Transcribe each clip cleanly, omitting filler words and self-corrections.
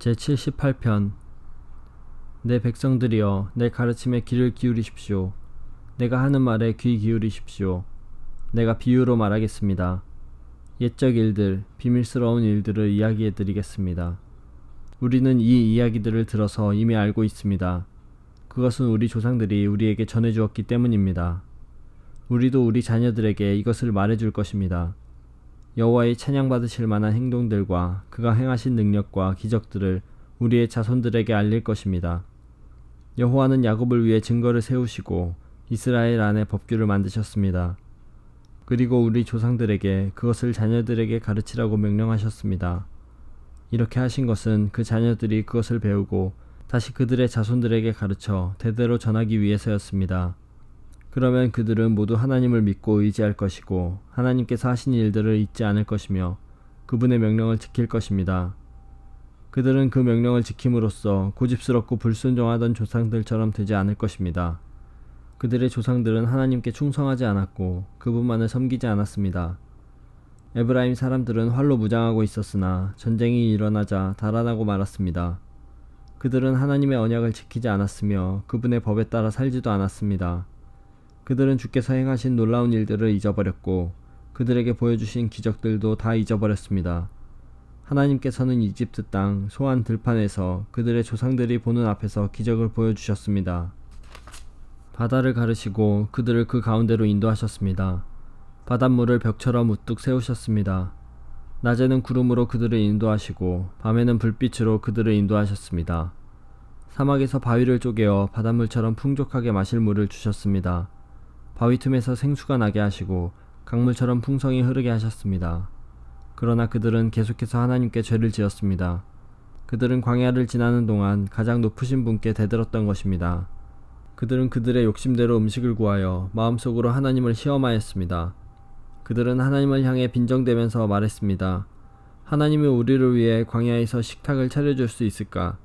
제78편. 내 백성들이여, 내 가르침에 귀를 기울이십시오. 내가 하는 말에 귀 기울이십시오. 내가 비유로 말하겠습니다. 옛적 일들, 비밀스러운 일들을 이야기해 드리겠습니다. 우리는 이 이야기들을 들어서 이미 알고 있습니다. 그것은 우리 조상들이 우리에게 전해주었기 때문입니다. 우리도 우리 자녀들에게 이것을 말해줄 것입니다. 여호와의 찬양받으실 만한 행동들과 그가 행하신 능력과 기적들을 우리의 자손들에게 알릴 것입니다. 여호와는 야곱을 위해 증거를 세우시고 이스라엘 안에 법규를 만드셨습니다. 그리고 우리 조상들에게 그것을 자녀들에게 가르치라고 명령하셨습니다. 이렇게 하신 것은 그 자녀들이 그것을 배우고 다시 그들의 자손들에게 가르쳐 대대로 전하기 위해서였습니다. 그러면 그들은 모두 하나님을 믿고 의지할 것이고 하나님께서 하신 일들을 잊지 않을 것이며 그분의 명령을 지킬 것입니다. 그들은 그 명령을 지킴으로써 고집스럽고 불순종하던 조상들처럼 되지 않을 것입니다. 그들의 조상들은 하나님께 충성하지 않았고 그분만을 섬기지 않았습니다. 에브라임 사람들은 활로 무장하고 있었으나 전쟁이 일어나자 달아나고 말았습니다. 그들은 하나님의 언약을 지키지 않았으며 그분의 법에 따라 살지도 않았습니다. 그들은 주께서 행하신 놀라운 일들을 잊어버렸고 그들에게 보여주신 기적들도 다 잊어버렸습니다. 하나님께서는 이집트 땅 소안 들판에서 그들의 조상들이 보는 앞에서 기적을 보여주셨습니다. 바다를 가르시고 그들을 그 가운데로 인도하셨습니다. 바닷물을 벽처럼 우뚝 세우셨습니다. 낮에는 구름으로 그들을 인도하시고 밤에는 불빛으로 그들을 인도하셨습니다. 사막에서 바위를 쪼개어 바닷물처럼 풍족하게 마실 물을 주셨습니다. 바위 틈에서 생수가 나게 하시고 강물처럼 풍성히 흐르게 하셨습니다. 그러나 그들은 계속해서 하나님께 죄를 지었습니다. 그들은 광야를 지나는 동안 가장 높으신 분께 대들었던 것입니다. 그들은 그들의 욕심대로 음식을 구하여 마음속으로 하나님을 시험하였습니다. 그들은 하나님을 향해 빈정대면서 말했습니다. 하나님이 우리를 위해 광야에서 식탁을 차려줄 수 있을까?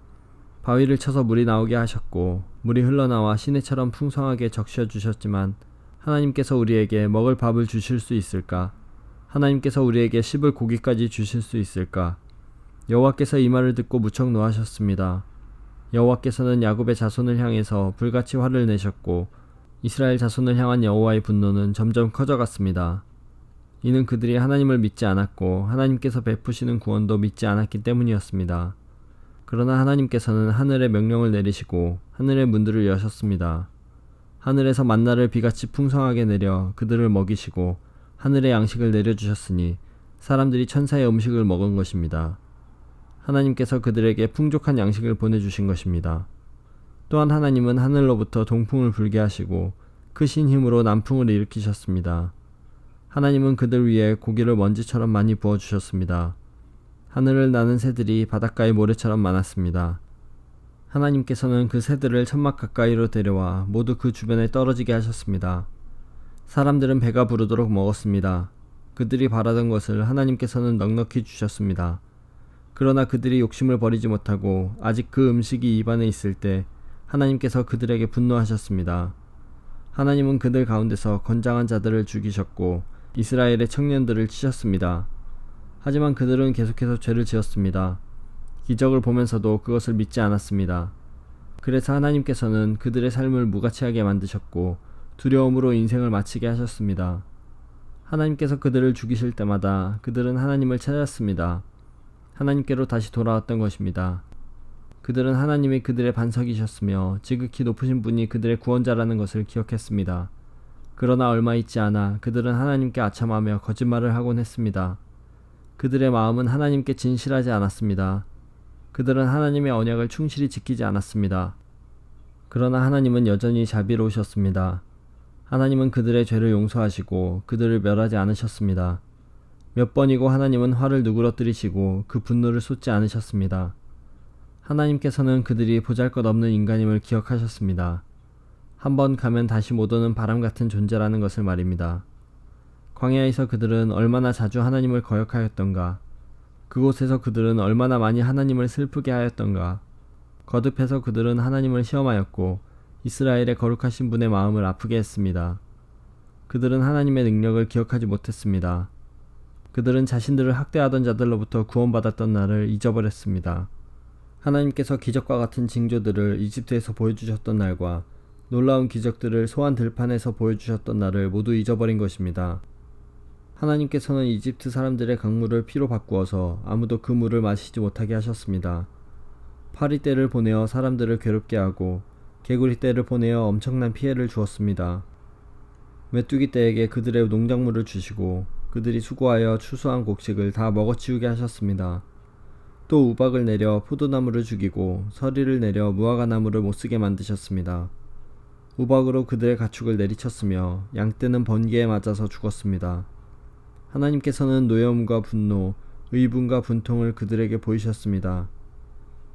바위를 쳐서 물이 나오게 하셨고 물이 흘러나와 시내처럼 풍성하게 적셔주셨지만 하나님께서 우리에게 먹을 밥을 주실 수 있을까? 하나님께서 우리에게 씹을 고기까지 주실 수 있을까? 여호와께서 이 말을 듣고 무척 노하셨습니다. 여호와께서는 야곱의 자손을 향해서 불같이 화를 내셨고 이스라엘 자손을 향한 여호와의 분노는 점점 커져갔습니다. 이는 그들이 하나님을 믿지 않았고 하나님께서 베푸시는 구원도 믿지 않았기 때문이었습니다. 그러나 하나님께서는 하늘에 명령을 내리시고 하늘의 문들을 여셨습니다. 하늘에서 만나를 비같이 풍성하게 내려 그들을 먹이시고 하늘의 양식을 내려주셨으니 사람들이 천사의 음식을 먹은 것입니다. 하나님께서 그들에게 풍족한 양식을 보내주신 것입니다. 또한 하나님은 하늘로부터 동풍을 불게 하시고 크신 힘으로 남풍을 일으키셨습니다. 하나님은 그들 위에 고기를 먼지처럼 많이 부어주셨습니다. 하늘을 나는 새들이 바닷가의 모래처럼 많았습니다. 하나님께서는 그 새들을 천막 가까이로 데려와 모두 그 주변에 떨어지게 하셨습니다. 사람들은 배가 부르도록 먹었습니다. 그들이 바라던 것을 하나님께서는 넉넉히 주셨습니다. 그러나 그들이 욕심을 버리지 못하고 아직 그 음식이 입안에 있을 때 하나님께서 그들에게 분노하셨습니다. 하나님은 그들 가운데서 건장한 자들을 죽이셨고 이스라엘의 청년들을 치셨습니다. 하지만 그들은 계속해서 죄를 지었습니다. 기적을 보면서도 그것을 믿지 않았습니다. 그래서 하나님께서는 그들의 삶을 무가치하게 만드셨고 두려움으로 인생을 마치게 하셨습니다. 하나님께서 그들을 죽이실 때마다 그들은 하나님을 찾았습니다. 하나님께로 다시 돌아왔던 것입니다. 그들은 하나님이 그들의 반석이셨으며 지극히 높으신 분이 그들의 구원자라는 것을 기억했습니다. 그러나 얼마 있지 않아 그들은 하나님께 아첨하며 거짓말을 하곤 했습니다. 그들의 마음은 하나님께 진실하지 않았습니다. 그들은 하나님의 언약을 충실히 지키지 않았습니다. 그러나 하나님은 여전히 자비로우셨습니다. 하나님은 그들의 죄를 용서하시고 그들을 멸하지 않으셨습니다. 몇 번이고 하나님은 화를 누그러뜨리시고 그 분노를 쏟지 않으셨습니다. 하나님께서는 그들이 보잘것없는 인간임을 기억하셨습니다. 한번 가면 다시 못 오는 바람 같은 존재라는 것을 말입니다. 광야에서 그들은 얼마나 자주 하나님을 거역하였던가. 그곳에서 그들은 얼마나 많이 하나님을 슬프게 하였던가. 거듭해서 그들은 하나님을 시험하였고 이스라엘의 거룩하신 분의 마음을 아프게 했습니다. 그들은 하나님의 능력을 기억하지 못했습니다. 그들은 자신들을 학대하던 자들로부터 구원받았던 날을 잊어버렸습니다. 하나님께서 기적과 같은 징조들을 이집트에서 보여주셨던 날과 놀라운 기적들을 소환 들판에서 보여주셨던 날을 모두 잊어버린 것입니다. 하나님께서는 이집트 사람들의 강물을 피로 바꾸어서 아무도 그 물을 마시지 못하게 하셨습니다. 파리 떼를 보내어 사람들을 괴롭게 하고 개구리 떼를 보내어 엄청난 피해를 주었습니다. 메뚜기 떼에게 그들의 농작물을 주시고 그들이 수고하여 추수한 곡식을 다 먹어치우게 하셨습니다. 또 우박을 내려 포도나무를 죽이고 서리를 내려 무화과나무를 못쓰게 만드셨습니다. 우박으로 그들의 가축을 내리쳤으며 양떼는 번개에 맞아서 죽었습니다. 하나님께서는 노여움과 분노, 의분과 분통을 그들에게 보이셨습니다.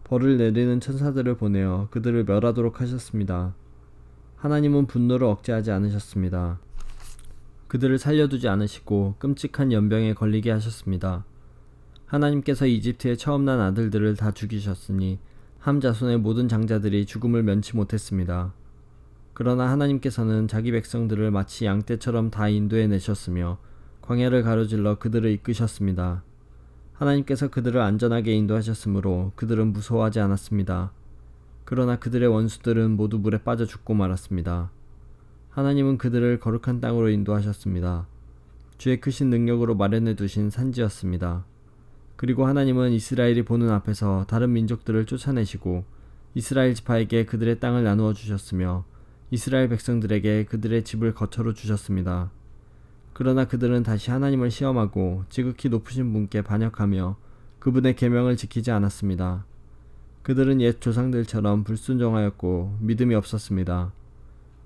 벌을 내리는 천사들을 보내어 그들을 멸하도록 하셨습니다. 하나님은 분노를 억제하지 않으셨습니다. 그들을 살려두지 않으시고 끔찍한 연병에 걸리게 하셨습니다. 하나님께서 이집트에 처음 난 아들들을 다 죽이셨으니 함 자손의 모든 장자들이 죽음을 면치 못했습니다. 그러나 하나님께서는 자기 백성들을 마치 양떼처럼 다 인도해 내셨으며 광야를 가로질러 그들을 이끄셨습니다. 하나님께서 그들을 안전하게 인도하셨으므로 그들은 무서워하지 않았습니다. 그러나 그들의 원수들은 모두 물에 빠져 죽고 말았습니다. 하나님은 그들을 거룩한 땅으로 인도하셨습니다. 주의 크신 능력으로 마련해 두신 산지였습니다. 그리고 하나님은 이스라엘이 보는 앞에서 다른 민족들을 쫓아내시고 이스라엘 지파에게 그들의 땅을 나누어 주셨으며 이스라엘 백성들에게 그들의 집을 거처로 주셨습니다. 그러나 그들은 다시 하나님을 시험하고 지극히 높으신 분께 반역하며 그분의 계명을 지키지 않았습니다. 그들은 옛 조상들처럼 불순종하였고 믿음이 없었습니다.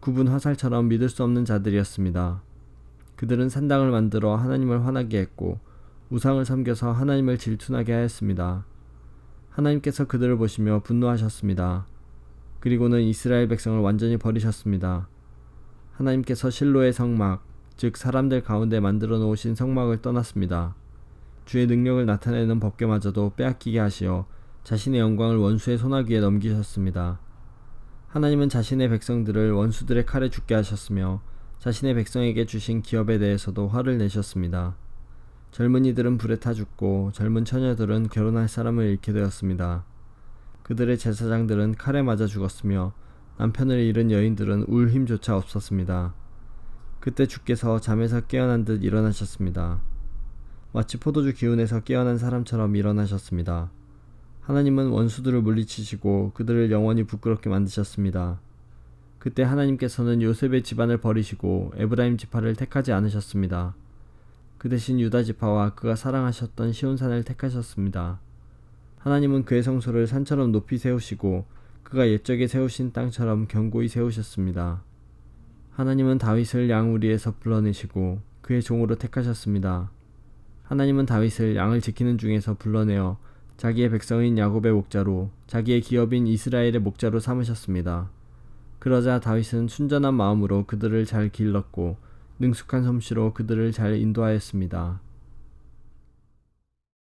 굽은 화살처럼 믿을 수 없는 자들이었습니다. 그들은 산당을 만들어 하나님을 화나게 했고 우상을 섬겨서 하나님을 질투나게 하였습니다. 하나님께서 그들을 보시며 분노하셨습니다. 그리고는 이스라엘 백성을 완전히 버리셨습니다. 하나님께서 실로의 성막, 즉 사람들 가운데 만들어 놓으신 성막을 떠났습니다. 주의 능력을 나타내는 법궤마저도 빼앗기게 하시어 자신의 영광을 원수의 손아귀에 넘기셨습니다. 하나님은 자신의 백성들을 원수들의 칼에 죽게 하셨으며 자신의 백성에게 주신 기업에 대해서도 화를 내셨습니다. 젊은이들은 불에 타 죽고 젊은 처녀들은 결혼할 사람을 잃게 되었습니다. 그들의 제사장들은 칼에 맞아 죽었으며 남편을 잃은 여인들은 울 힘조차 없었습니다. 그때 주께서 잠에서 깨어난 듯 일어나셨습니다. 마치 포도주 기운에서 깨어난 사람처럼 일어나셨습니다. 하나님은 원수들을 물리치시고 그들을 영원히 부끄럽게 만드셨습니다. 그때 하나님께서는 요셉의 집안을 버리시고 에브라임 지파를 택하지 않으셨습니다. 그 대신 유다 지파와 그가 사랑하셨던 시온산을 택하셨습니다. 하나님은 그의 성소를 산처럼 높이 세우시고 그가 옛적에 세우신 땅처럼 견고히 세우셨습니다. 하나님은 다윗을 양우리에서 불러내시고 그의 종으로 택하셨습니다. 하나님은 다윗을 양을 지키는 중에서 불러내어 자기의 백성인 야곱의 목자로 자기의 기업인 이스라엘의 목자로 삼으셨습니다. 그러자 다윗은 순전한 마음으로 그들을 잘 길렀고 능숙한 솜씨로 그들을 잘 인도하였습니다.